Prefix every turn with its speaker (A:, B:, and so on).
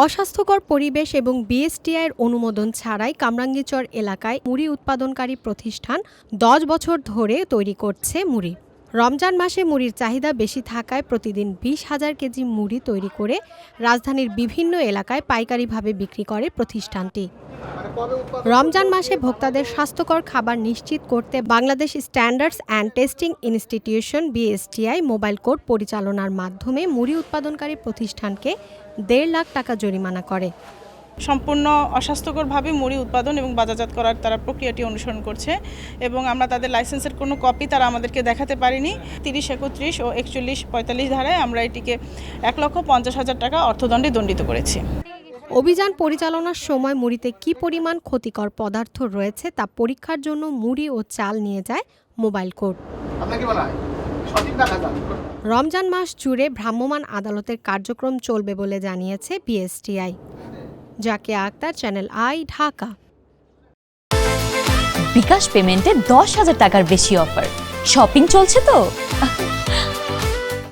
A: অস্বাস্থ্যকর পরিবেশ এবং বিএসটিআইয়ের অনুমোদন ছাড়াই কামরাঙ্গীরচর এলাকায় মুড়ি উৎপাদনকারী প্রতিষ্ঠান ১০ বছর ধরে তৈরি করছে মুড়ি। রমজান মাসে মুড়ির চাহিদা বেশি থাকায় প্রতিদিন ২০,০০০ কেজি মুড়ি তৈরি করে রাজধানীর বিভিন্ন এলাকায় পাইকারিভাবে বিক্রি করে প্রতিষ্ঠানটি। রমজান মাসে ভোক্তাদের স্বাস্থ্যকর খাবার নিশ্চিত করতে Bangladesh standards and testing institution BSTI mobile court পরিচালনার মাধ্যমে মুড়ি উৎপাদনকারী প্রতিষ্ঠানকে ১.৫ লাখ টাকা জরিমানা করে।
B: সম্পূর্ণ অস্বাস্থ্যকরভাবে মুড়ি উৎপাদন এবং বাজারজাত করার তারা প্রক্রিয়াটি অনুসরণ করছে এবং আমরা তাদের লাইসেন্সের কোনো কপি তারা আমাদেরকে দেখাতে পারিনি। ৩০, ৩১ ও ৪১, ৪৫ ধারায় আমরা এটিকে ১,৫০,০০০ টাকা অর্থদণ্ডে দণ্ডিত করেছি।
A: অভিযান পরিচালনার সময় মুড়িতে কী পরিমাণ ক্ষতিকর পদার্থ রয়েছে তা পরীক্ষার জন্য মুড়ি ও চাল নিয়ে যায় মোবাইল কোর্ট। রমজান মাস জুড়ে ভ্রাম্যমাণ আদালতের কার্যক্রম চলবে বলে জানিয়েছে BSTI. Zakia Akter, channel I, Dhaka.
C: BKash পেমেন্টে ১০,০০০ টাকার বেশি অফার। শপিং চলছে তো।